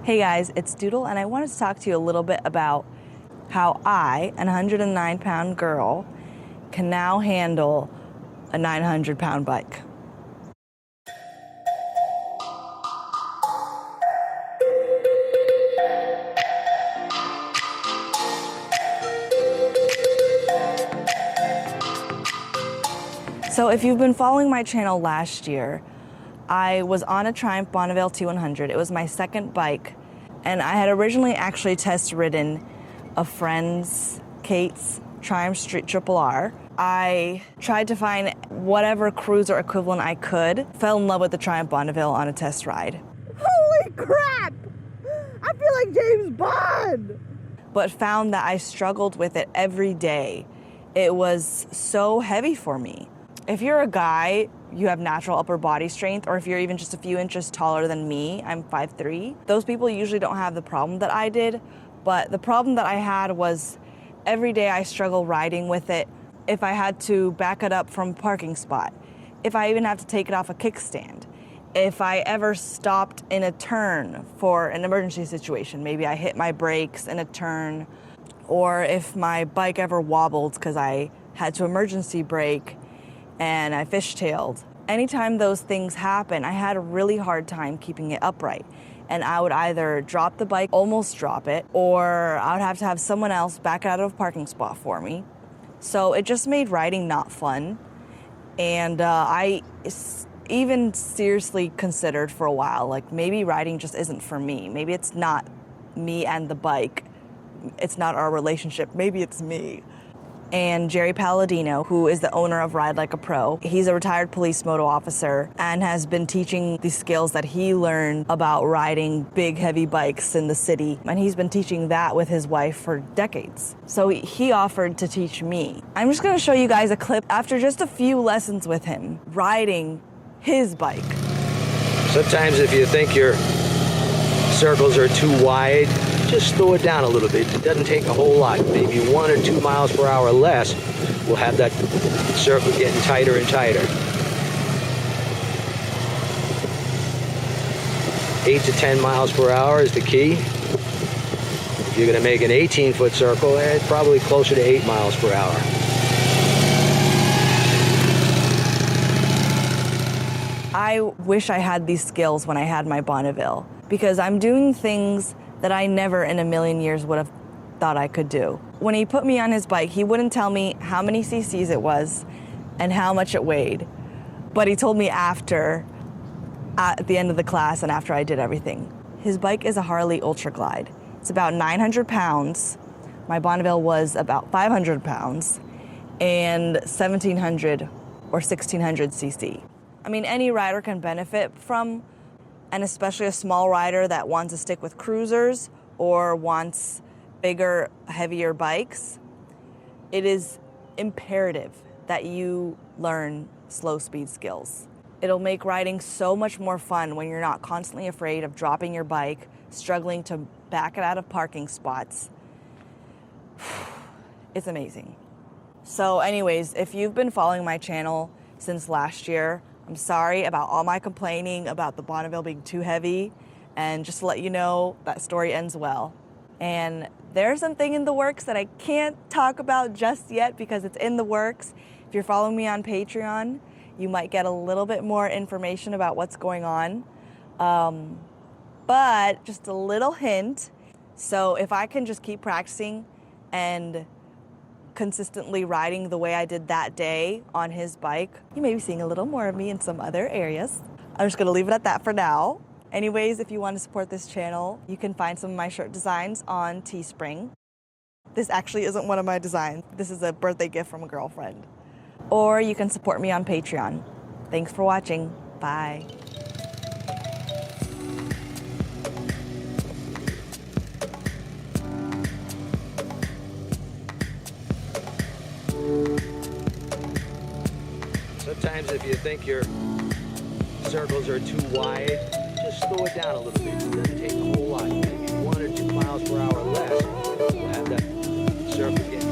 Hey guys, it's Doodle, and I wanted to talk to you a little bit about how I, an 109-pound girl, can now handle a 900-pound bike. So if you've been following my channel last year, I was on a Triumph Bonneville T100. It was my second bike, and I had originally actually test ridden a friend's, Kate's, Triumph Street RRR. I tried to find whatever cruiser equivalent I could, fell in love with the Triumph Bonneville on a test ride. Holy crap! I feel like James Bond! But found that I struggled with it every day. It was so heavy for me. If you're a guy, you have natural upper body strength, or if you're even just a few inches taller than me, I'm 5'3", those people usually don't have the problem that I did. But the problem that I had was every day I struggled riding with it. If I had to back it up from a parking spot, if I even have to take it off a kickstand, if I ever stopped in a turn for an emergency situation, maybe I hit my brakes in a turn, or if my bike ever wobbled because I had to emergency brake and I fishtailed. Anytime those things happen, I had a really hard time keeping it upright. And I would either drop the bike, almost drop it, or I would have to have someone else back it out of a parking spot for me. So it just made riding not fun. And I even seriously considered for a while, like maybe riding just isn't for me. Maybe it's not me and the bike. It's not our relationship. Maybe it's me. And Jerry Palladino, who is the owner of Ride Like a Pro, he's a retired police moto officer and has been teaching the skills that he learned about riding big, heavy bikes in the city. And he's been teaching that with his wife for decades. So he offered to teach me. I'm just gonna show you guys a clip after just a few lessons with him, riding his bike. Sometimes if you think your circles are too wide, just slow it down a little bit. It doesn't take a whole lot. Maybe 1 or 2 miles per hour less will have that circle getting tighter and tighter. 8 to 10 miles per hour is the key. If you're going to make an 18-foot circle, it's probably closer to 8 miles per hour. I wish I had these skills when I had my Bonneville, because I'm doing things that I never in a million years would have thought I could do. When he put me on his bike, he wouldn't tell me how many cc's it was and how much it weighed. But he told me after, at the end of the class and after I did everything. His bike is a Harley Ultra Glide. It's about 900 pounds. My Bonneville was about 500 pounds and 1700 or 1600 cc. I mean, any rider can benefit from, and especially a small rider that wants to stick with cruisers or wants bigger, heavier bikes. It is imperative that you learn slow speed skills. It'll make riding so much more fun when you're not constantly afraid of dropping your bike, struggling to back it out of parking spots. It's amazing. So anyways, if you've been following my channel since last year, I'm sorry about all my complaining about the Bonneville being too heavy, and just to let you know, that story ends well. And there's something in the works that I can't talk about just yet because it's in the works. If you're following me on Patreon, you might get a little bit more information about what's going on. But just a little hint. So if I can just keep practicing and consistently riding the way I did that day on his bike, you may be seeing a little more of me in some other areas. I'm just gonna leave it at that for now. Anyways, if you want to support this channel, you can find some of my shirt designs on Teespring. This actually isn't one of my designs. This is a birthday gift from a girlfriend. Or you can support me on Patreon. Thanks for watching. Bye. Sometimes if you think your circles are too wide, just slow it down a little bit. It doesn't take a whole lot. Maybe 1 or 2 miles per hour less will have that circle get